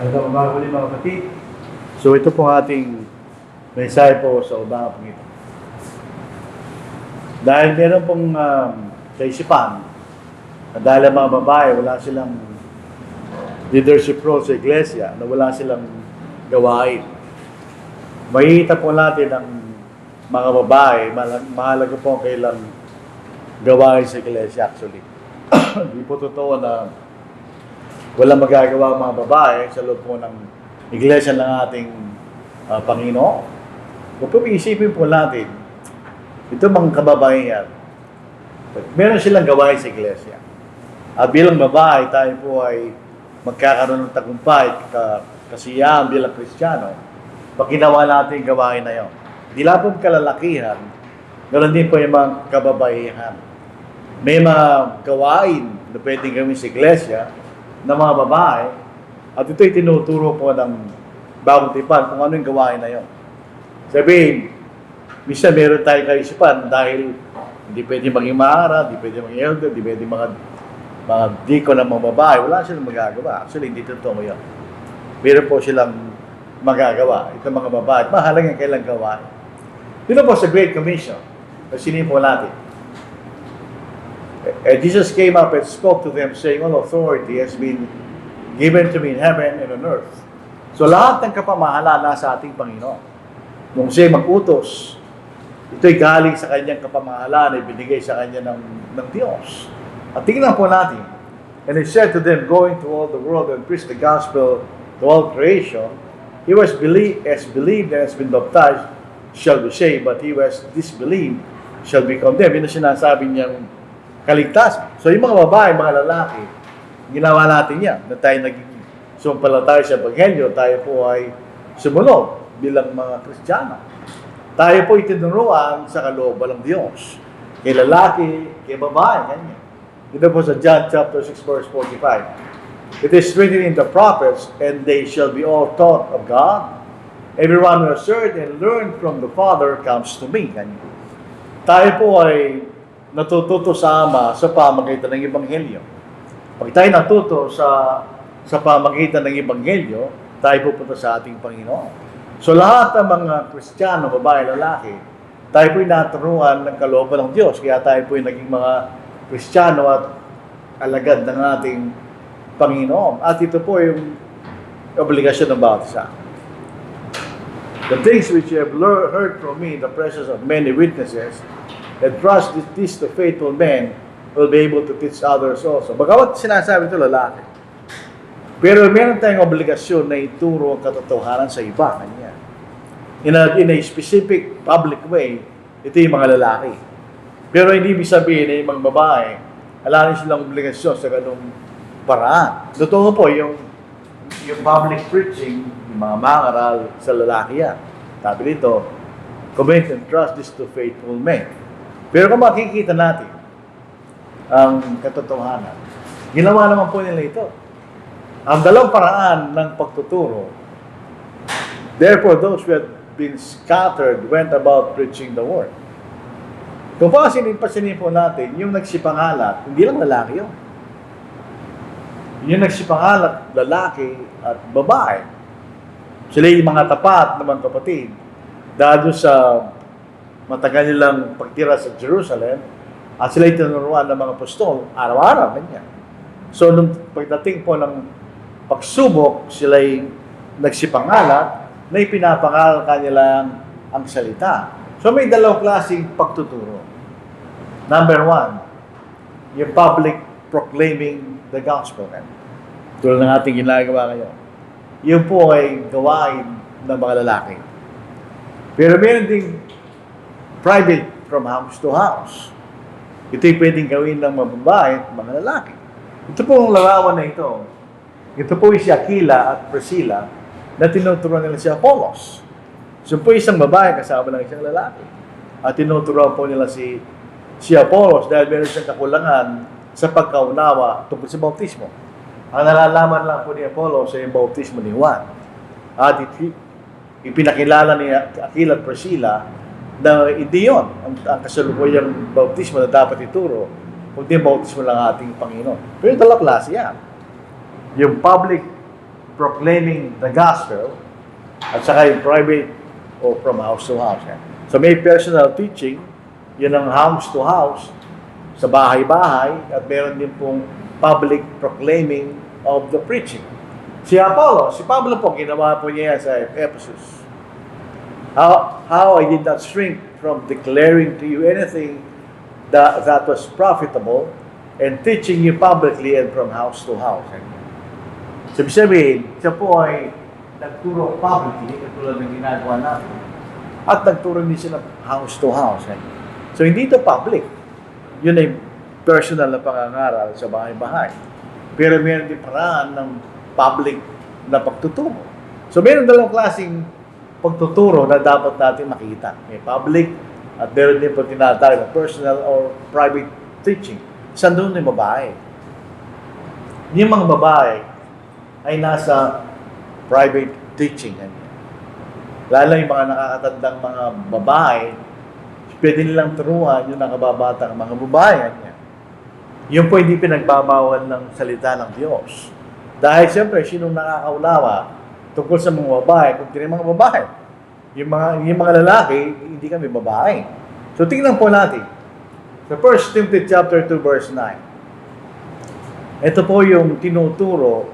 Magandang umaga ulit mga kapatid. So ito po ating mensahe po sa umaga po ito. Dahil meron pong kaisipan na dahil ang mga babae wala silang leadership role sa iglesia, na wala silang gawain. Makikita po natin ang mga babae, mahalaga po ang kailang gawain sa iglesia actually. Hindi po totoo na walang magagawa ang mga babae sa loob po ng iglesia ng ating Panginoon. Kung po isipin po natin, ito mga kababaihan, meron silang gawain sa iglesia. At bilang babae, tayo po ay magkakaroon ng tagumpay, kasiyahan bilang Kristiyano, pag ginawa natin gawain na yun. Hindi lang po kalalakihan, ganoon din po yung mga kababaihan. May mga gawain na pwedeng gawin sa iglesia ng mga babae, at ito'y tinuturo po ng bagong tipan kung ano yung gawain na yun. Sabihin, minsan meron tayong kaisipan dahil hindi pwede maging maara, hindi pwede maging elder, hindi pwede mga deacon ng mga babae, wala silang magagawa. Actually, hindi totoo yun. Meron po silang magagawa. Ito mga babae, mahalagang kailang gawain. Dito po sa Great Commission, sinin po natin. And Jesus came up and spoke to them, saying, all authority has been given to me in heaven and on earth. So lahat ng kapamahalaan nasa ating Panginoon. Nung siya mag-utos, ito'y galing sa kanyang kapamahalaan, ibinigay sa kanya ng Diyos. At tingnan po natin. And he said to them, going to all the world and preach the gospel to all creation, he was believed and has been baptized shall be saved, but he was disbelieved shall be condemned. Yun ang sinasabi niyang kaligtasan. So yung mga babae, mga lalaki, ginawa natin yan. Na tayo naging sumpalataya sa Ebanghelyo, tayo po ay sumunod bilang mga Kristiyano. Tayo po itinuruan sa kalooban ng Diyos. Kay lalaki, kay babae, ganyan. Dito po sa John chapter 6 verse 45. It is written in the prophets, and they shall be all taught of God. Everyone who has heard and learned from the Father comes to me. Ganyan. Tayo po ay natututo sa Ama sa pamagitan ng Ebanghelyo. Pag tayo natuto sa pamagitan ng Ebanghelyo, tayo pupunta sa ating Panginoon. So lahat ng mga Kristiyano, babae, lalaki, tayo po'y naturuan ng kalooban ng Diyos. Kaya tayo po'y naging mga Kristiyano at alagad ng ating Panginoon. At ito po yung obligasyon ng bawat isa. The things which you have heard from me in the presence of many witnesses, and trust this to faithful men will be able to teach others also. Bagamat sinasabi ito lalaki. Pero meron tayong obligasyon na ituro ang katotohanan sa iba. Kanya. In a specific public way, ito yung mga lalaki. Pero hindi ibig sabihin na yung mga babae, wala rin silang obligasyon sa ganung paraan. Totoo po, yung public preaching, yung mga mangaral sa lalaki yan. Sabi dito, commit and trust this to faithful men. Pero kung makikita natin ang katotohanan, ginawa naman po nila ito. Ang dalawang paraan ng pagtuturo, therefore those who had been scattered went about preaching the word. Kung pasinin po natin, yung nagsipangalat, hindi lang lalaki yun. Yung nagsipangalat, lalaki at babae. Sila yung mga tapat naman kapatid. Dahil sa matagal nilang pagtira sa Jerusalem, at sila itinuruan ng mga apostol, araw-araw, ganyan. So, nung pagdating po ng pagsubok, sila'y nagsipangalat, na ipinapangaral kanilang ang salita. So, may dalawang klaseng pagtuturo. Number one, yung public proclaiming the gospel. Tulad ng ating ginagawa ngayon. Yun po ay gawain ng mga lalaki. Pero meron ding private from house to house. Ito'y pwedeng gawin ng mga babae at mga lalaki. Ito po ang larawan na ito. Ito po si Aquila at Priscilla na tinuturuan nila si Apollos. So po isang babae kasama ng isang lalaki. At tinuturuan po nila si Apollos dahil meron siyang kakulangan sa pagkaunawa tungkol sa bautismo. Ang nalalaman lang po ni Apollos ay yung bautismo ni Juan. At ipinakilala ni Aquila at Priscilla na hindi yun ang kasalukuyang bautismo na dapat ituro, kundi bautismo lang ating Panginoon. Pero dalawang klase yan. Yung public proclaiming the gospel, at saka yung private o from house to house. So may personal teaching, yun ang house to house, sa bahay-bahay, at meron din pong public proclaiming of the preaching. Si Pablo po, ginawa po niya sa Ephesus. How I did not shrink from declaring to you anything that was profitable and teaching you publicly and from house to house. So, ibig sabihin, siya po ay nagturo publicly, katulad ng ginagawa natin, at nagturo din siya ng house to house. So, hindi ito public. Yun ay personal na pangangaral sa bahay-bahay. Pero meron din paraan ng public na pagtuturo. So, meron dalawang klaseng pagtuturo na dapat natin makita. May public at meron din po tinatawag na personal or private teaching. Saan doon yung babae? Yung mga babae ay nasa private teaching. Lalo yung mga nakakatandang mga babae, pwede nilang turuan yung nakababatang mga babae. Yung po hindi pinagbabawal ng salita ng Diyos. Dahil siyempre, sinong nakakaunawa tungkol sa mga babae, kung tinay mga babae. Yung mga lalaki, hindi kami babae. So tingnan po natin. Sa 1 Timothy chapter 2 verse 9. Ito po yung tinuturo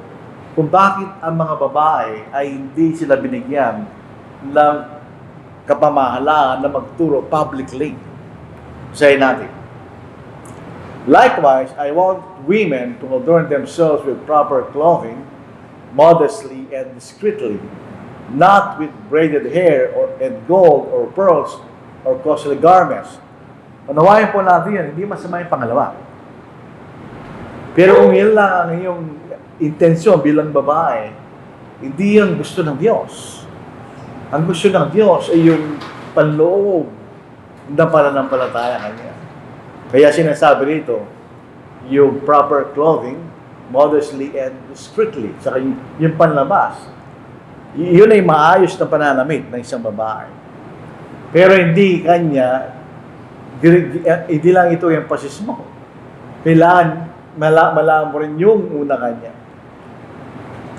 kung bakit ang mga babae ay hindi sila binigyan ng kapamahalaan na magturo publicly. Say natin. Likewise, I want women to adorn themselves with proper clothing, modestly and discreetly, not with braided hair and gold or pearls or costly garments. Unawain po natin yan, hindi masama yung pangalawa. Pero kung yan lang ang iyong intensyon bilang babae, hindi yan gusto ng Diyos. Ang gusto ng Diyos ay yung panloob na pananampalataya kanya. Kaya sinasabi rito, yung proper clothing, modestly and discreetly. Saka yung panlabas. Yun ay maayos na pananamit ng isang babae. Pero hindi kanya, hindi lang ito yung emphasis mo. Kailangan malaman mo rin yung una kanya.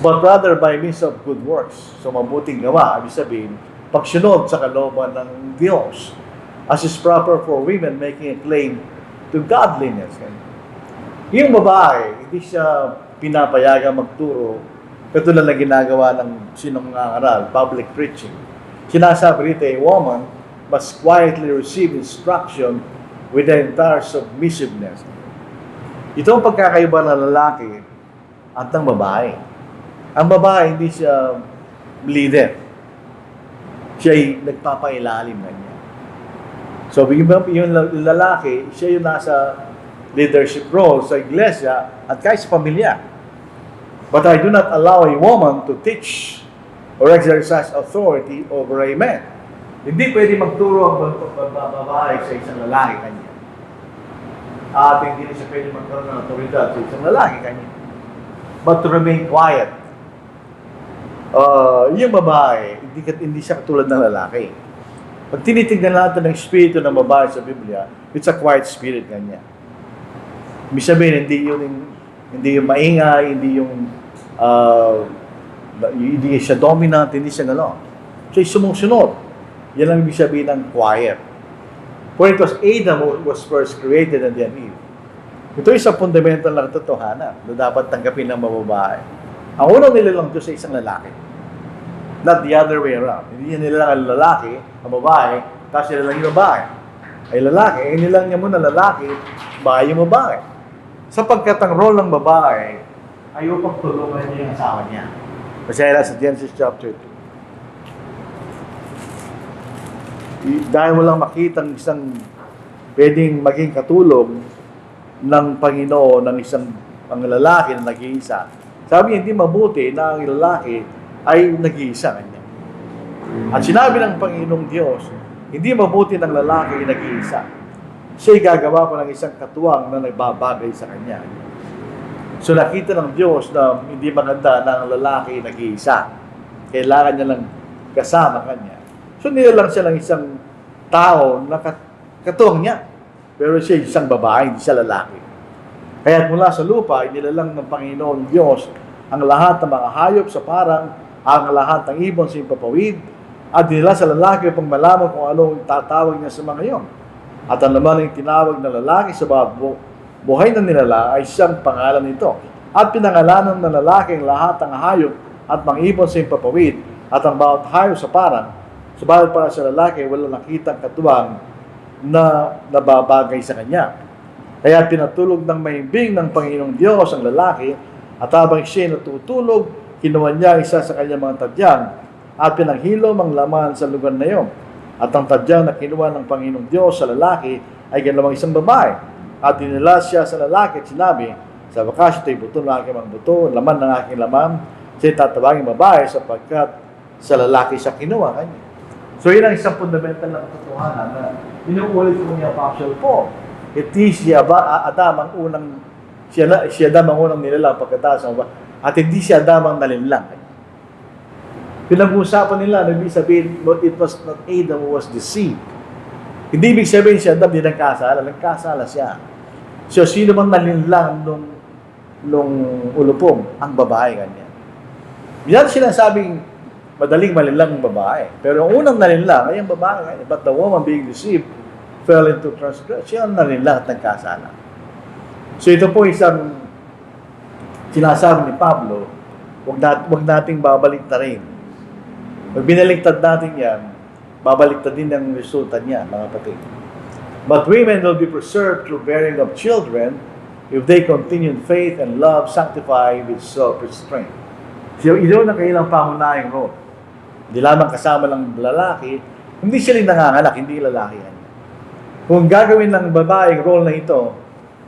But rather by means of good works. So mabuting gawa, ibig sabihin, pagsunod sa kalooban ng Diyos. As is proper for women making a claim to godliness. Yung babae, hindi siya pinapayagan magturo katulad na ginagawa ng sinong nangaral, public preaching. Sinasabi rito, a woman must quietly receive instruction with the entire submissiveness. Ito ang pagkakaiba ng lalaki at ng babae. Ang babae, hindi siya leader. Siya ay nagpapailalim na niya. So, yung lalaki, siya yung nasa leadership role sa iglesia at kahit sa pamilya. But I do not allow a woman to teach or exercise authority over a man. Hindi pwede magturo ang babae sa isang lalaki kanya. At hindi siya pwede magkaroon ng autoridad sa isang lalaki kanya. But to remain quiet. Yung babae, hindi siya katulad ng lalaki. Pag tinitignan natin ng espiritu ng babae sa Biblia, it's a quiet spirit kanya. Ibig sabihin, hindi yung maingay, hindi siya dominant, hindi siya gano'n. Siya sumusunod. Yan ang ibig sabihin ng quiet. For it was Adam who was first created and then Eve. Ito isang fundamental na katotohanan na dapat tanggapin ng mababae. Ang unang nilalang Diyos sa isang lalaki. Not the other way around. Hindi niya nilalang ang lalaki, ang babae, tapos nilalang yung babae. Ay lalaki, nilalang niya muna lalaki, babae yung babae. Sapagkat ang role ng babae ay upang tulungan niya yung asawa niya. Kasi sa Genesis chapter 2. Dahil mo lang makita ng isang pwedeng maging katulong ng Panginoon ng isang ang lalaki na nag-iisa. Sabi niya, hindi mabuti na ang lalaki ay nag-iisa kanya. At sinabi ng Panginoong Diyos, hindi mabuti ng lalaki ay nag-iisa. Siya'y gagawa pa ng isang katuwang na nagbabagay sa kanya. So nakita ng Diyos na hindi maganda na ang lalaki ay nag-iisa. Kailangan niya lang kasama kanya. So nilalang siya ng isang tao na katuwang niya. Pero siya isang babae, hindi siya lalaki. Kaya mula sa lupa, inilalang ng Panginoon Diyos ang lahat ng mga hayop sa parang, ang lahat ng ibon sa impapawid, at dinala sa lalaki upang malaman kung ano ang tatawag niya sa mga iyon. At ang naman ang tinawag na lalaki sa bawat buhay na nilala ay siyang pangalan nito. At pinangalanan ng lalaki ang lahat ng hayop at mga ibon sa impapawid, at ang bawat hayop sa parang, subalit para sa lalaki wala nakitang katuwang na nababagay sa kanya. Kaya pinatulog ng mahimbing ng Panginoong Diyos ang lalaki, at habang siya natutulog, kinuha niya isa sa kanyang mga tadyang, at pinanghilom ang laman sa lugar na iyon. At ang tadyang na kinuha ng Panginoong Diyos sa lalaki ay ginawang isang babae. At dinala siya sa lalaki at sinabi, sa wakas ito'y buto ng aking mga buto, laman ng aking laman, siya tatawagin babae sapagkat sa lalaki siya kinuha kanya. So yun ang isang fundamental na katotohanan na inuulit ko niya Apostle Paul. Iti siya ba Adam ang unang siya Adam ang unang nilalang pagkatapos at hindi siya Adam ang nalinlang. Pinag-uusapan nila, ibig sabihin, it was not Adam who was deceived. Hindi ibig sabihin si Adam din nagkasala siya. So, sino bang nalinlang nung ulupong? Ang babae kanya. Yan sinasabing madaling malinlang ng babae. Pero ang unang nalinlang ay ang babae kanya. But the woman being deceived fell into transgression. Siya ang nalinlang at nagkasala. So, ito po isang sinasabi ni Pablo, wag nating babalik na rin. Pag binaligtad natin yan, babaliktad din ang resulta niya, mga kapatid. But women will be preserved through bearing of children if they continue in faith and love, sanctified with self-restraint. So, ito na kailang pangunahing role. Hindi lamang kasama ng lalaki, hindi sila nanganganak, hindi lalaki yan. Kung gagawin ng babae ang role na ito,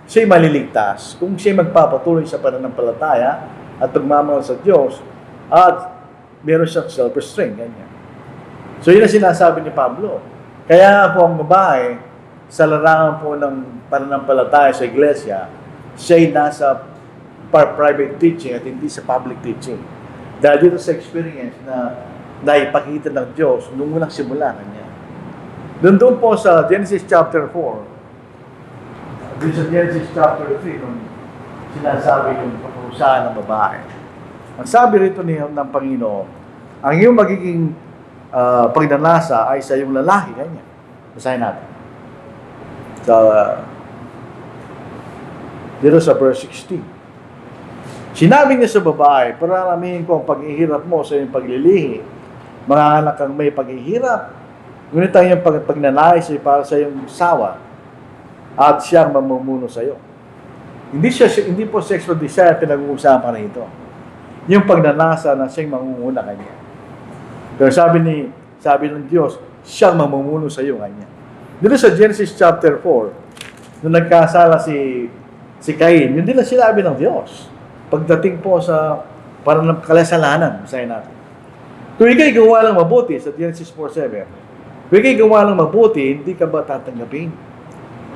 siya'y maliligtas. Kung siya'y magpapatuloy sa pananampalataya at pagmamahal sa Diyos, at meron siyang self-restraint, ganyan. So, yun ang sinasabi ni Pablo. Kaya po ang babae, sa larangan po ng pananampalataya sa iglesia, siya'y nasa private teaching at hindi sa public teaching. Dahil dito sa experience na naipakita ng Diyos nung unang simula kanya. Doon po sa Genesis chapter 4, doon sa Genesis chapter 3, nung sinasabi yung pagparusahan ng babae. Ang sabi rito ng Panginoon, ang iyong magiging pagnanasa ay sa iyong lalaki, ganyan. Basahin natin. Dito sa verse 16. Sinabi niya sa babae, pararamihin ko ang paghihirap mo sa iyong paglilihi. Manganganak kang may paghihirap. Ngunit ang iyong pagnanais ay para sa iyong sawa at siyang mamumuno sa iyo. Hindi po sexual desire pinag-uusapan na ito. Yung pagnanasa na siyang mangunguna kanya. Pero sabi ng Diyos, siyang mamumuno sa iyo kanya. Dito sa Genesis chapter 4, nung nagkasala si Cain, yun din na sinabi ng Diyos. Pagdating po sa parang kasalanan, sayin natin. Kung ikay gawa lang mabuti, sa Genesis 4:7, kung ikay gawa lang mabuti, hindi ka ba tatanggapin?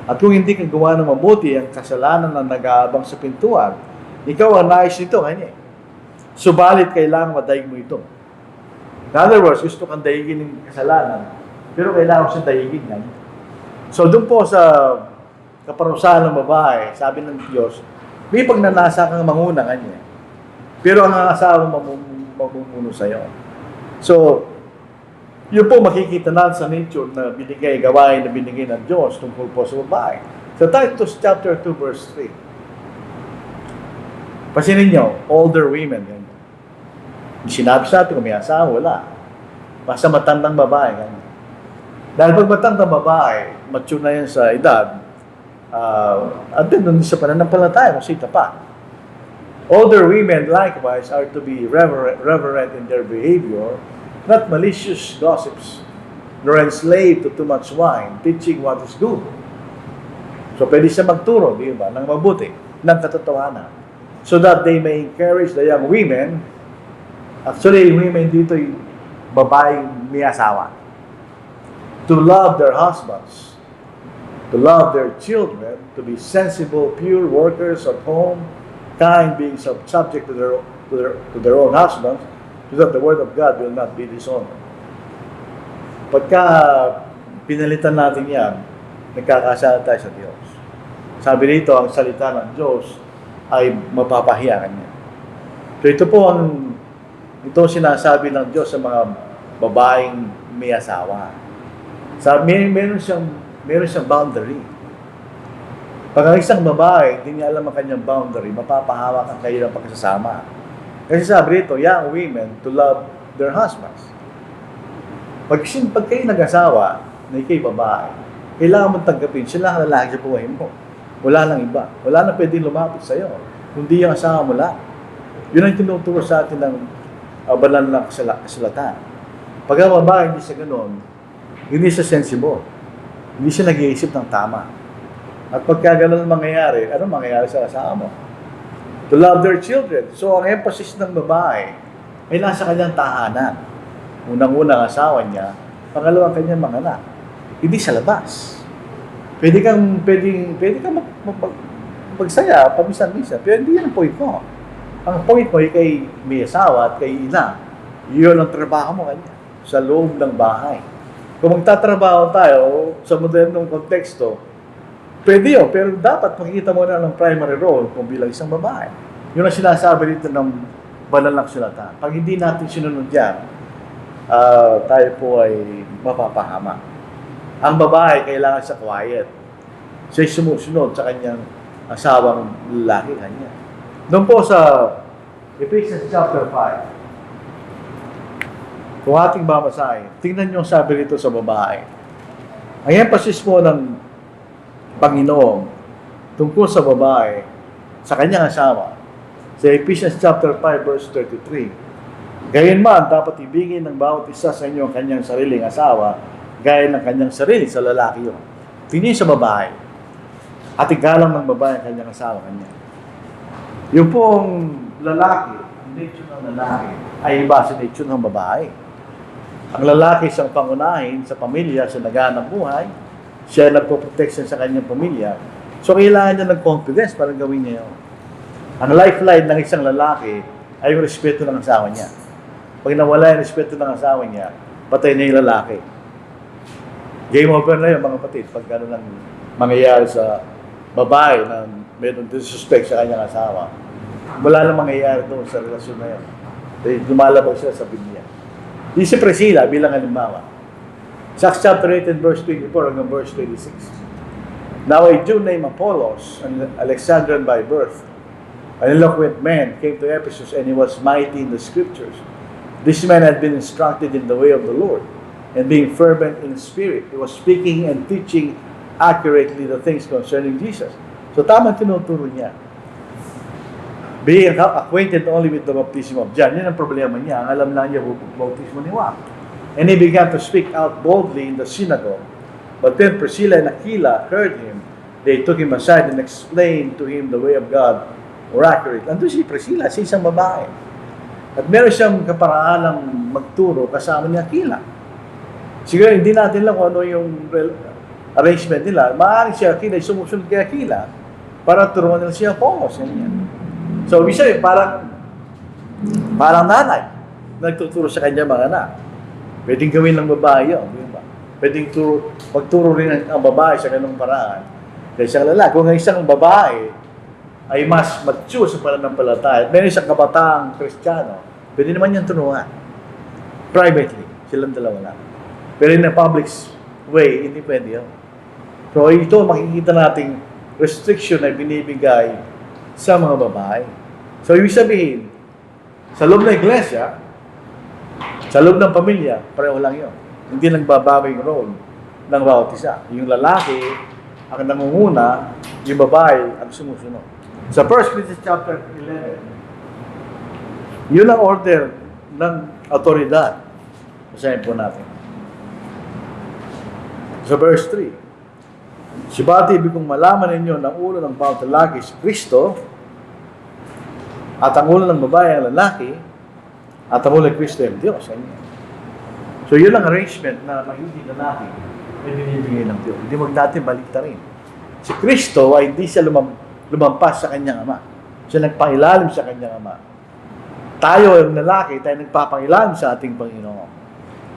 At kung hindi ka gawa ng mabuti, ang kasalanan na nag-aabang sa pintuan, ikaw ang nais nito kanya. Subalit, kailangan madaig mo ito. In other words, gusto kang daigin ng kasalanan, pero kailangan siya daigin yan. So, doon po sa kaparusahan ng babae, sabi ng Diyos, may pagnanasa kang manguna kanya. Pero ang asawa mamumuno sa'yo. So, yun po makikita natin sa nature na gawain na binigay ng Diyos tungkol po sa babae. So, Titus chapter 2 verse 3. Pasinin nyo, older women, ganyan. Sinabi sa atin kung may asawa, wala. Basta matandang babae. Ganyan. Dahil pag matandang babae, mature na yan sa edad, at din sa pananampalataya, kung sita pa. Older women, likewise, are to be reverent in their behavior, not malicious gossips, nor enslaved to too much wine, teaching what is good. So, pwede siya magturo, di ba, ng mabuti, ng katotohanan. So that they may encourage the young women. Actually, women dito yung babae may asawa. To love their husbands, to love their children, to be sensible, pure workers at home, kind, being subject to their own husbands, so that the word of God will not be dishonored. Pagka pinalitan natin yan, nagkakasala tayo sa Diyos. Sabi dito, ang salita ng Diyos ay mapapahiya kanya. So ito sinasabi ng Diyos sa mga babaeng may asawa. Meron siyang boundary. Pag ang isang babae, hindi niya alam ang kanyang boundary, mapapahamak ang kayo ng pagkasama. Kasi sabi rito, young women to love their husbands. Pag kayo nag-asawa, na ikay babae, kailangan mong tanggapin, sila ang lalaki sa buhay mo. Wala nang iba. Wala nang pwedeng lumapit sa'yo. Kundi yung asawa mo lang. Yun ang tinuturo sa atin ng banal na kasulatan. Pag ang babae hindi siya ganoon, hindi siya sensible. Hindi siya nag-iisip ng tama. At pagka ganoon mangyayari, ano mangyayari sa asawa mo? To love their children. So, ang emphasis ng babae ay nasa kanyang tahanan. Unang-unang asawa niya, pangalawang kanyang mga anak. Hindi sa labas. Pwede kang magsaya, paminsan-minsan. Pero hindi yan ang point mo. Ang point mo ay kay may asawa at kay ina. Iyon ang trabaho mo kanya sa loob ng bahay. Kung magtatrabaho tayo sa modernong konteksto, pwede yun, pero dapat makikita mo na ng primary role kung bilang isang babae. Yun ang sinasabi dito ng banal na kasulatan. Pag hindi natin sinunod yan, tayo po ay mapapahama. Ang babae kailangan sa quiet. Siya'y sumusunod sa kanyang asawang lalaki kanya. Doon po sa Ephesians chapter 5, kung ating babasahin, tingnan niyo ang sabi rito sa babae. Ang emphasis po ng Panginoon tungkol sa babae, sa kanyang asawa, sa Ephesians chapter 5 verse 33. Gayunman, dapat ibigin ng bawat isa sa inyo ang kanyang sariling asawa, gaya ng kanyang sarili sa lalaki yun. Tingin sa babae, at igalang ng babae ang kanyang asawa kanya. Yung pong lalaki, nature ng lalaki, ay iba sa nature ng babae. Ang lalaki siyang pangunahin sa pamilya, sa naghahanap buhay, siya nagpo-protection sa kanyang pamilya. So, kailangan niya ng confidence para gawin niya yun. Ang lifeline ng isang lalaki ay yung respeto ng asawa niya. Pag nawala yung respeto ng asawa niya, patay na yung lalaki. Game over na yun, mga kapatid, pag gano'n ang mangyayari sa babae na mayroong disrespect sa kanyang asawa. Wala nang mangyayari doon sa relasyon na yun. Lumalabag siya sa Biblia. Yung si Priscilla bilang halimbawa. Sa Acts chapter 8 and verse 24 hanggang verse 26. Now a Jew named Apollos, an Alexandrian by birth, an eloquent man, came to Ephesus, and he was mighty in the scriptures. This man had been instructed in the way of the Lord, and being fervent in spirit, he was speaking and teaching accurately the things concerning Jesus. So tama tinuturo niya. Being acquainted only with the baptism of John, yun ang problema niya. Ang alam lang niya, baptismo ni Juan. And he began to speak out boldly in the synagogue. But when Priscilla and Aquila heard him, they took him aside and explained to him the way of God more accurately. Andun si Priscilla, si isang babae. At meron siyang kaparaalang magturo kasama ni Aquila. Siguro hindi natin lang kung ano yung arrangement nila. Maaaring si Aquila ay sumusunod kay Aquila para turuan nila siya Apollos. So, bisa parang nanay, nagtuturo sa kanya mga anak. Pwedeng gawin ng babae yun, di ba? Pwedeng magturo rin ang babae sa ganung paraan. Kaysa ang lalaki. Kung ang isang babae ay mas mature sa pananampalataya at meron isang kabataang Kristiyano, pwede naman niyang turuan. Privately, silang dalawa lang. Pero in a public way, hindi pwede yun. So, ito makikita nating restriction na binibigay sa mga babae. So, ibig sabihin, sa loob ng iglesia, sa loob ng pamilya, pareho lang yun. Hindi nagbabago yung role ng bawat isa. Yung lalaki, ang nangunguna, yung babae, ang sumusunod. Sa 1 Corinthians chapter 11, yun ang order ng autoridad. Basahin po natin. Sa verse 3, Sibati, ibig kong malaman ninyo ng ulo ng bawat lalaki si Kristo, at ang ulo ng babae ang lalaki, at ang ulo ng Kristo ay Diyos. So yun ang arrangement na makikita natin ay binibigay ng Diyos. Hindi wag natin baliktarin. Si Kristo ay hindi siya lumampas sa kanyang ama. Siya nagpangilalim sa kanyang ama. Tayo, ang lalaki, tayo nagpapangilalim sa ating Panginoon.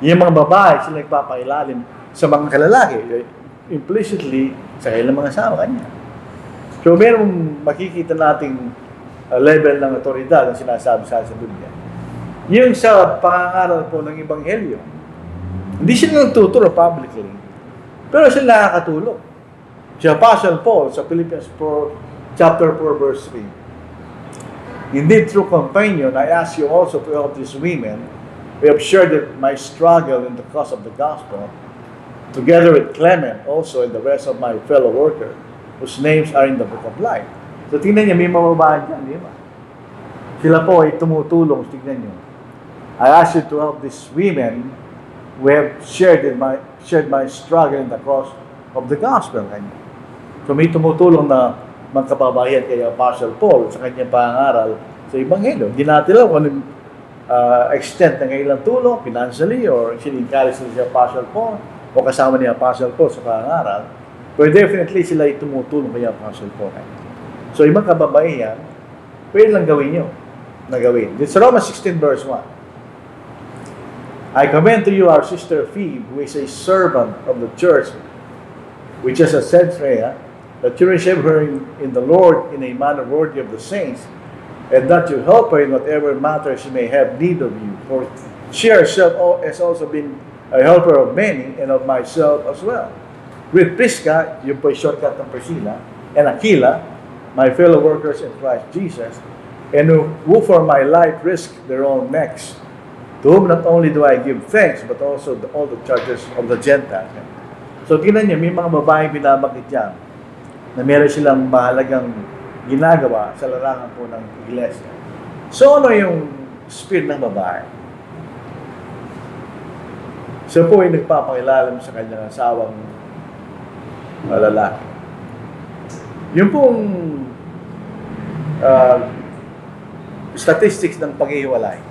Yung mga babae, sila nagpapangilalim sa mga kalalaki. Implicitly, sa kailang mga asawa kanya. So, merong makikita nating level ng otoridad ang sinasabi sa Biblia. Yung sa pangangaral po ng Ebanghelyo, hindi sila nagtuturo publicly, pero sila nakakatulong. Si Apostle Paul sa Philippians 4, chapter 4, verse 3. Indeed, through companion, I ask you also to help these women. We have shared my struggle in the cause of the gospel, together with Clement also and the rest of my fellow workers, whose names are in the book of life. So tingnan niyo, may mamabaan dyan, di ba? Sila po ay tumutulong, tingnan niyo. I ask you to help these women who have shared my struggle in the cause of the gospel. So may tumutulong na magkababayan kay Apostle Paul sa kanyang pangaral sa Ebanghelyo. Hindi natin alam kung anong extent ng kailang tulong, financially, or encourage si Apostle Paul, o kasama ni Apostle Paul sa pangaral. But definitely sila ay tumutulong kay Apostle Paul. So ibang kababaihan, pwede lang gawin nyo na gawin. It's Romans 16 verse 1. I commend to you our sister Phoebe, who is a servant of the church, which is a Cenchrea, that you receive her in the Lord in a manner worthy of the saints, and that you help her in whatever matter she may have need of you. For she herself has also been a helper of many, and of myself as well. With Prisca, yung po shortcut ng Priscilla, and Aquila, my fellow workers in Christ Jesus, and who for my life risk their own necks, to whom not only do I give thanks, but also all the churches of the Gentiles. So, tingnan niyo, may mga babaeng binabakit yan na meron silang mahalagang ginagawa sa larangan po ng iglesia. So, ano yung spirit ng babae? Siya po ay nagpapakilalam sa kanyang asawang lalaki. Yung pong statistics ng paghihiwalay,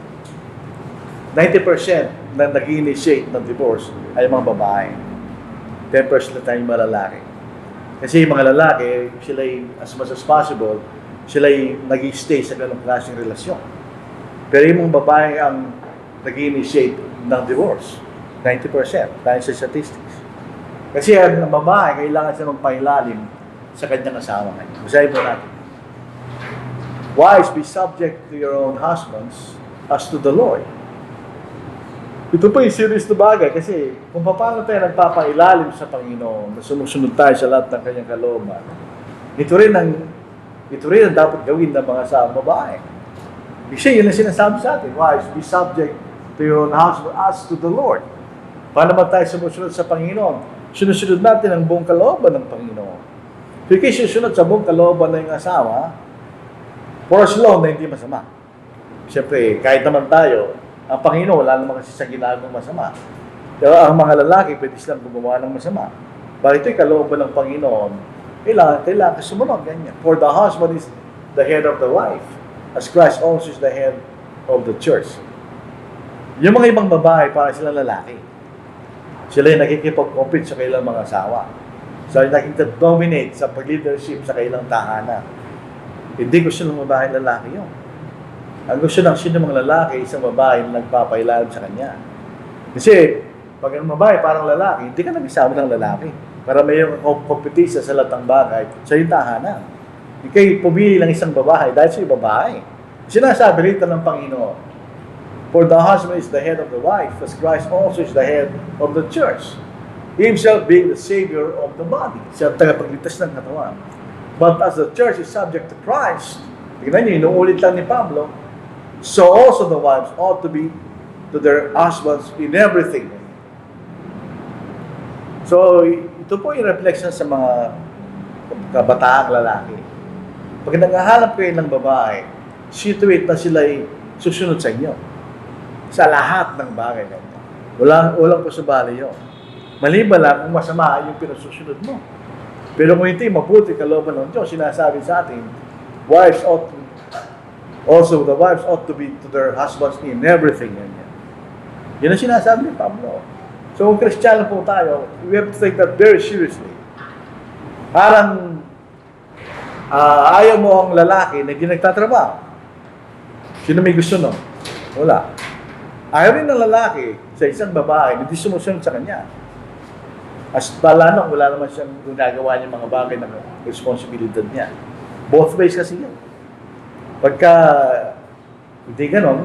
90% na nag-initiate ng divorce ay mga babae. 10% na tayong mga lalaki. Kasi yung mga lalaki, sila as much as possible, sila nag-stay sa ganong klaseng relasyon. Pero yung mga babae ang nag-initiate ng divorce, 90% dahil sa statistics. Kasi ang babae, kailangan siya magpahilalim sa kanyang asawa. Basahin po natin. Wives, be subject to your own husbands as to the Lord. Ito po yung serious na bagay kasi kung paano tayo nagpapailalim sa Panginoon, na sumusunod tayo sa lahat ng kanyang kalooban, ito rin ang dapat gawin ng mga sa babae. Kasi yun ang sinasabi sa atin, wives, be subject to your own husband as to the Lord. Paano naman tayo sumusunod sa Panginoon? Sinusunod natin ang buong kalooban ng Panginoon. Kasi susunod sa buong kalooban ng asawa, for as long na hindi masama. Siyempre, kahit naman tayo, ang Panginoon, wala naman kasi sa ginagawang masama. Pero ang mga lalaki, pwede silang gumawa ng masama. Bakit ito'y kalooban ng Panginoon, kailangan sumunod, ganyan. For the husband is the head of the wife, as Christ also is the head of the church. Yung mga ibang babae, para silang lalaki. Sila yung nakikipag-compete sa kailang mga asawa. So, nakikita-dominate sa pag-leadership sa kailang tahanan. Hindi gusto ng babae lalaki yun. Ang gusto ng sino mga lalaki, isang babae na nagpapailalim sa kanya. Kasi, pag ang babae parang lalaki, hindi ka nag-isama ng lalaki. Para mayroong kompetisya sa lahat ng bagay sa iyong tahanan. Hindi kayo pumili lang isang babae dahil sa babae. Sinasabi rito ng Panginoon, for the husband is the head of the wife, as Christ also is the head of the church. He himself being the Savior of the body. Siya ang tagapagligtas ng katawan. But as the church is subject to Christ, tignan niyo, inuulit lang ni Pablo, so also the wives ought to be to their husbands in everything. So, ito po yung reflection sa mga kabataang lalaki. Pag naghahanap kayo ng babae, situate na sila'y susunod sa inyo. Sa lahat ng bagay. Walang pasubali yun. Maliban lang kung masama yung pinasusunod mo. Pero kung hindi, mabuti kalooban ng Diyos, sinasabi sa atin, wives ought to also, the wives ought to be to their husbands in everything. Yan ang sinasabi ni Pablo. So, kung Kristiyano po tayo, we have to take that very seriously. Parang ayaw mo ang lalaki na hindi nagtatrabaho. Sino may gusto nun? Wala. Ayaw rin ng lalaki sa isang babae na hindi sumusunod sa kanya. As pala nung wala naman siyang ginagawa niya mga bagay na responsibilidad niya. Both ways kasi yun. Pagka hindi ganon,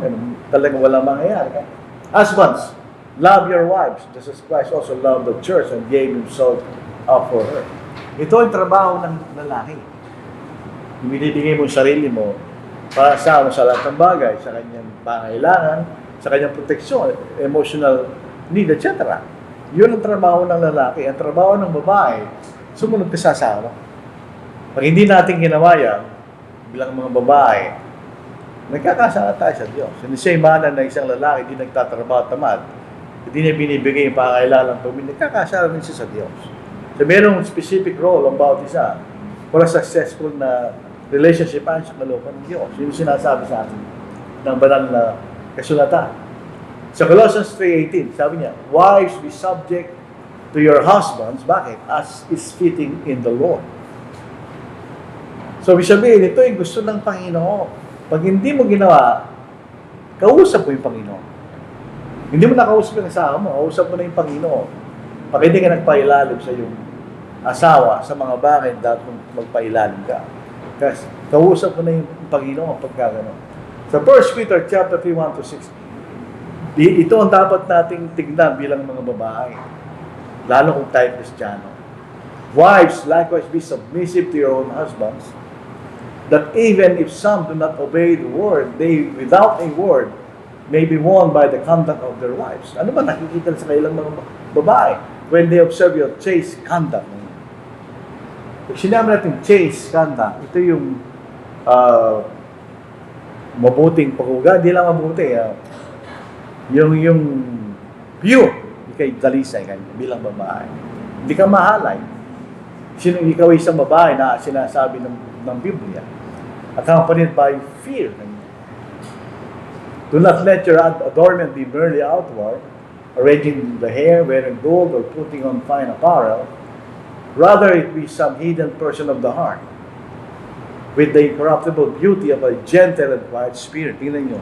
talagang walang mangyayari. Husbands, love your wives. Jesus Christ also loved the church and gave himself up for her. Ito ang trabaho ng lalaki. Binibigay mo yung sarili mo para sa lahat ng bagay, sa kanyang pangailangan, sa kanyang proteksyon, emotional need, etc. Yun ang trabaho ng lalaki. Ang trabaho ng babae, sumunod ka sa asawa. Pag hindi natin ginawa yan, bilang mga babae, nagkakasala tayo sa Diyos. In the same manner na isang lalaki hindi nagtatrabaho tamad, hindi niya binibigay yung pangailangan pamilya, nagkakasala rin siya sa Diyos. So, mayroong specific role ang bawat isa for a successful na relationship ayon sa kalooban ng Diyos. Yun yung sinasabi sa atin ng banal na kasulatan. Sa Colossians 3:18, sabi niya, wives, be subject to your husbands. Bakit? As is fitting in the Lord. So, sabihin, ito yung gusto ng Panginoon. Pag hindi mo ginawa, kausap mo yung Panginoon. Hindi mo nakausap yung asawa mo, kausap mo na yung Panginoon. Pag hindi ka nagpailalim sa iyong asawa, sa mga bagay, dapat magpailalim ka. Kasi kausap mo na yung Panginoon pagka gano'n. Sa 1 Peter chapter 3, 1-6, ito ang dapat nating tignan bilang mga babae. Lalo kung tayo Kristiyano. Wives, likewise, be submissive to your own husbands, that even if some do not obey the word, they, without a word, may be won by the conduct of their wives. Ano ba nakikita sa kailang mga babae when they observe your chaste conduct? Pag sinabi natin chaste conduct, ito yung mabuting pag-ugali, hindi lang mabuti. Yung pure, hindi kayo dalisay bilang babae. Hindi ka mahalay. Ikaw isang babae na sinasabi ng Biblia, accompanied by fear. Do not let your adornment be merely outward, arranging the hair, wearing gold, or putting on fine apparel. Rather, it be some hidden person of the heart, with the incorruptible beauty of a gentle and quiet spirit. Tingnan nyo.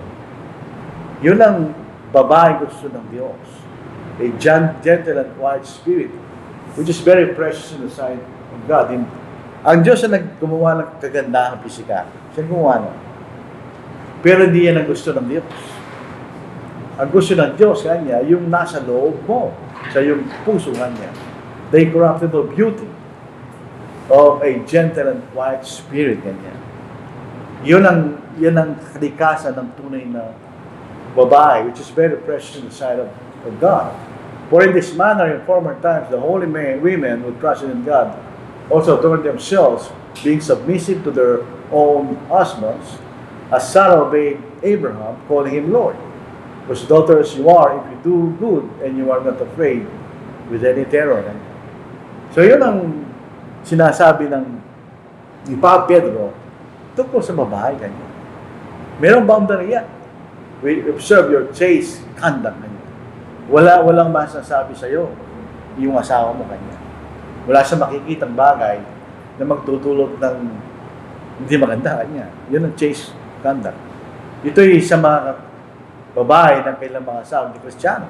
Yun ang babae gusto ng Diyos. A gentle and quiet spirit, which is very precious in the sight of God. Ang Diyos na gumawa ng kagandahan pisikal. Siya gumawa nun. Pero hindi yan ang gusto ng Diyos. Ang gusto ng Diyos, kanya, yung nasa loob mo, sa yung puso kanya. The incorruptible beauty of a gentle and quiet spirit, kanya. Yun ang kalikasan ng tunay na babae, which is very precious in the sight of God. For in this manner, in former times, the holy women who trusted in God also turned themselves, being submissive to their own husbands, as Sarah obeyed Abraham, calling him Lord. Whose daughters you are if you do good and you are not afraid with any terror. So yun ang sinasabi ni Papa Pedro tungkol sa babae kanya. Merong boundary yan. We observe your chaste conduct kanya. Walang masasabi sa'yo yung asawa mo kanya. Wala siya makikitang bagay na magtutulot ng hindi maganda kanya. Yun ang chaste conduct. Ito'y sa mga babae ng kailang mga asawa, hindi Kristiyano.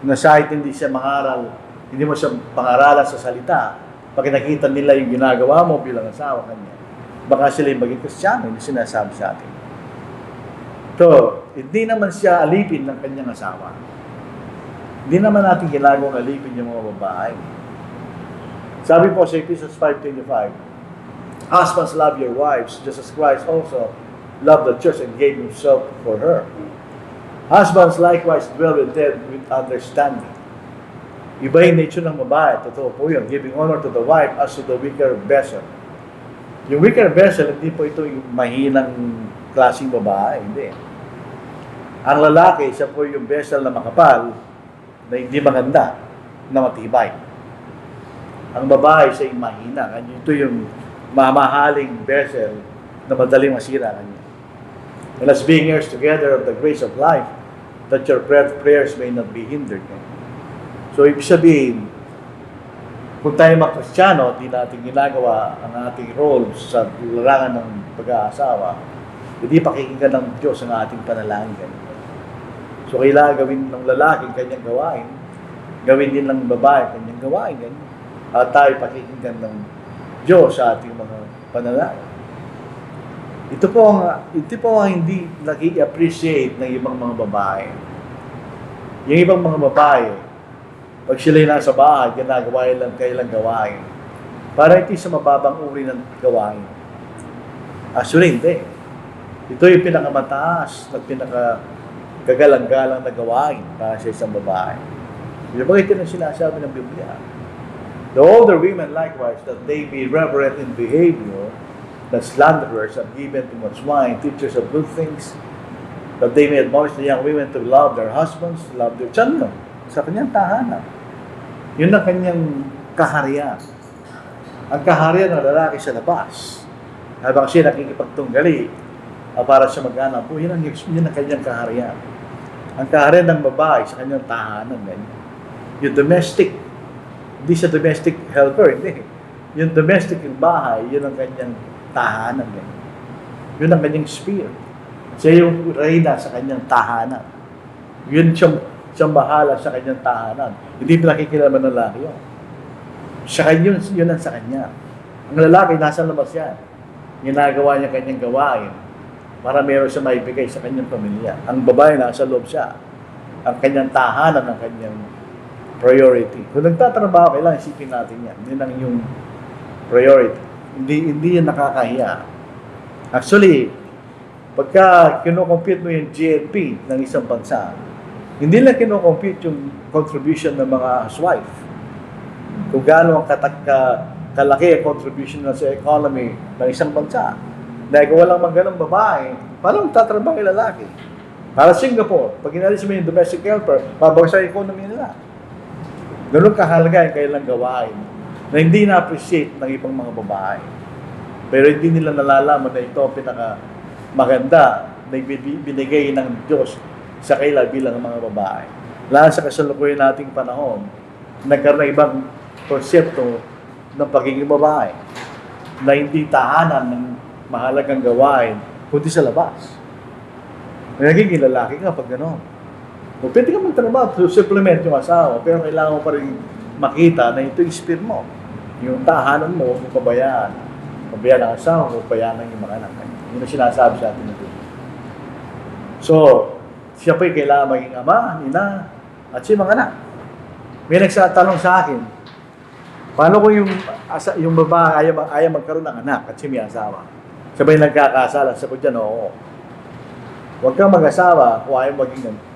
Na kahit hindi siya mangaral, hindi mo siya pangaralan sa salita, pag nakita nila yung ginagawa mo bilang asawa kanya, baka sila yung maging Kristiyano, hindi sinasabi sa atin. So, hindi naman siya alipin ng kanyang asawa. Hindi naman natin ginagawang alipin yung mga babae. Sabi po sa Ephesians 5:25, husbands, love your wives, just as Christ also loved the church and gave himself for her. Husbands likewise dwell with them with understanding. Iba yung nature ng babae, totoo po yun, giving honor to the wife as to the weaker vessel. Yung weaker vessel, hindi po ito yung mahinang klaseng babae, hindi. Ang lalaki, siya po yung vessel na makapal, na hindi maganda, na matibay. Ang babae siya yung mahina. Ito yung mamahaling vessel na madaling masira kanya. And as being heirs together of the grace of life, that your prayers may not be hindered. So, ibig sabihin, kung tayo mga Kristiyano, di natin ginagawa ang ating role sa larangan ng pag-aasawa, hindi pakikinggan ng Diyos ang ating panalangin. So, kailangan gawin ng lalaki kanyang gawain, gawin din ng babae kanyang gawain. At tayo pakikinggan ng Diyos sa ating mga panalangin. ito po ang hindi nag-i-appreciate ng ibang mga babae. Yung ibang mga babae, pag sila'y nasa bahay, ginagawa lang kailang gawain. Para ito sa mababang uri ng gawain. Actually, hindi. Ito yung pinakamataas at pinakagagalang-galang na gawain para sa isang babae. Yung ba ito na sinasabi ng Biblia? The older women likewise, that they be reverent in behavior, not slanderers, and given to much wine, teachers of good things, that they may admonish the young women to love their husbands, love their children, sa kanyang tahanan. Yun ang kanyang kaharian. Ang kaharian ng lalaki sa labas, habang siya nakikipagtunggali, para siya mag-anak po, yun ang kanyang kaharian. Ang kaharian ng babae sa kanyang tahanan, yung domestic, hindi siya domestic helper, hindi. Yung domestic yung bahay, yun ang kanyang tahanan. Yun ang kanyang sphere. Siya yung reyna sa kanyang tahanan. Yun siyang bahala sa kanyang tahanan. Hindi pinakikilala ng lalaki yun. Yun ang sa kanya. Ang lalaki, nasa labas yan. Ginagawa niya kanyang gawain para meron siya maibigay sa kanyang pamilya. Ang babae, nasa loob siya. Ang kanyang tahanan, ang kanyang priority. Kung nagtatrabaho, kailangan isipin natin yan. Yun ang yung priority. Hindi yan nakakahiya. Actually, pagka kinocompute mo yung GNP ng isang bansa, hindi lang kinocompute yung contribution ng mga housewife. Kung gaano ang kalaki ang contribution na sa economy ng isang bansa. Dahil kung walang mga ganong babae, paano magtatrabaho yung lalaki? Para Singapore, pag inalis mo yung domestic helper, babagsak ang economy nila. Ganun kahalaga yung kailang gawain na hindi na-appreciate ng ibang mga babae. Pero hindi nila nalalaman na ito ang maganda na binigay ng Diyos sa kaila bilang mga babae. Lalo sa kasalukuyan nating panahon, nagkaroon ng ibang konsepto ng pagiging babae na hindi tahanan ng mahalagang gawain kundi sa labas. Nagiging lalaki ka pag gano'n. O pwede ka magtrabaho to supplement yung asawa, pero kailangan mo pa rin makita na ito yung spirit mo. Yung tahanan mo, huwag mo pabayaan. Pabayaan ang asawa, huwag pabayaan yung mga anak. Yun ang sinasabi sa atin natin. So, siya po'y kailangan maging ama, ina, at siya mga anak. May nagsatanong sa akin, paano kung yung babae ayaw magkaroon ng anak at siya may asawa? Sabay nagkakasala, sabi ko dyan, oo. Huwag kang mag-asawa kung ayaw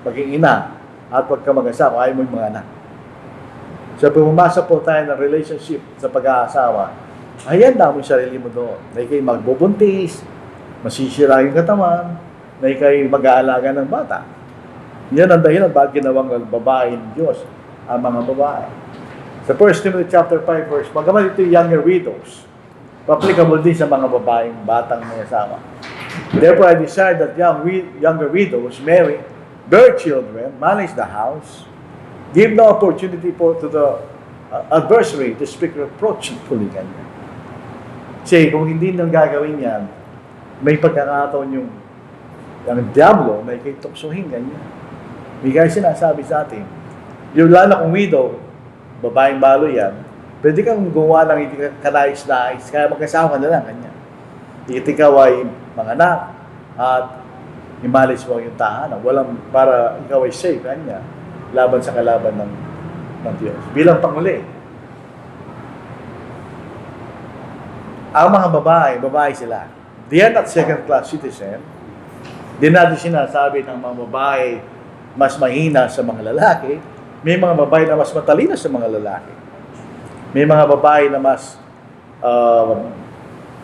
maging ina at huwag kang mag-asawa kung ayaw maging mga anak. So, pumasok po tayo ng relationship sa pag-aasawa, ayan na mo yung sarili mo doon. Na ikay magbubuntis, masisira yung katawan, na ikay mag-aalaga ng bata. Yan ang dahilan bakit ginawang babae ng Diyos ang mga babae. Sa 1 Timothy chapter 5 verse, magaman ito yung younger widows, applicable din sa mga babaeng batang may asawa. Therefore, I desire that younger widows marry, bear children, manage the house, give no opportunity to the adversary to speak reproachfully. Kasi kung hindi nang gagawin yan, may pagkakataon yung diablo na ikay tuksuhin ganyan. May guys sinasabi sa atin, yung lalo kung widow, babaeng balo yan, pwede kang gumawa ng hindi ka nais-nais, kaya magkasawa ka na lang, kanya. Ikaw ay mga anak, at imalis mo yung tahanan. Walang, para ikaw ay safe, kanya, laban sa kalaban ng Diyos. Bilang panguli, ang mga babae sila. They are not second-class citizen. Di natin sinasabi ng mga babae mas mahina sa mga lalaki. May mga babae na mas matalino sa mga lalaki. May mga babae na mas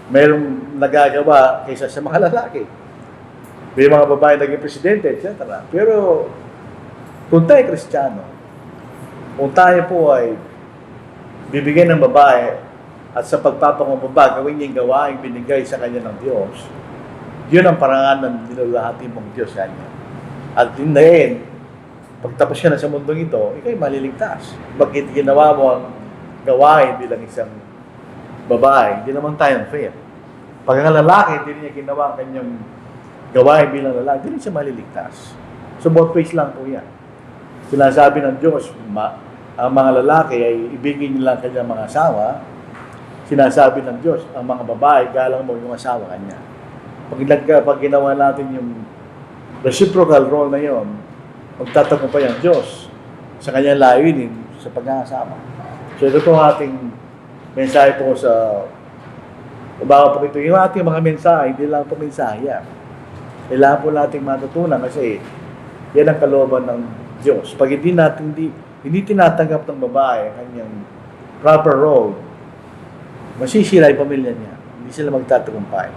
mayroong nagagawa kaysa sa mga lalaki. May mga babae naging presidente, etc. Pero kung tayo Kristiyano, kung tayo po ay bibigyan ng babae at sa pagpapangumbaba, gawin niya yung gawain binigay sa kanya ng Diyos, yun ang parangan ng dinulahati mong Diyos kanya. At in the end, pagtapos ka na sa mundong ito, ikaw'y maliligtas. Bakit ginawa mo ang gawain bilang isang babae? Hindi naman tayo fair. Pag ang lalaki, hindi niya ginawa ang kanyang gawain bilang lalaki, hindi siya maliligtas. So both ways lang po yan. Sinasabi ng Diyos, ang mga lalaki ay ibigin nila ang kanyang mga asawa. Sinasabi ng Diyos, ang mga babae, galang mo yung asawa kanya. pag ginawa natin yung reciprocal role na yon, magtatagumpay ang Diyos sa kanyang layunin sa pag-aasama. So ito po ating mensahe po sa bago po ito. Yung ating mga mensahe, hindi lang po mensahe yan. Kailangan po nating matutunan kasi yan ang kalooban ng Diyos. Pag hindi tinatanggap ng babae ang kanyang proper role, masisira yung pamilya niya. Hindi sila magtatagumpay.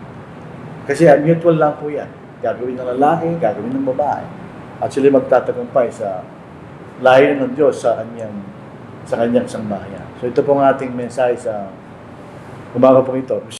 Kasi mutual lang po yan. Gagawin ng lalaki, gagawin ng babae. At sila magtatagumpay sa layo ng Diyos sa kanyang sambahayan. So ito po ang ating mensahe sa umaga po ito.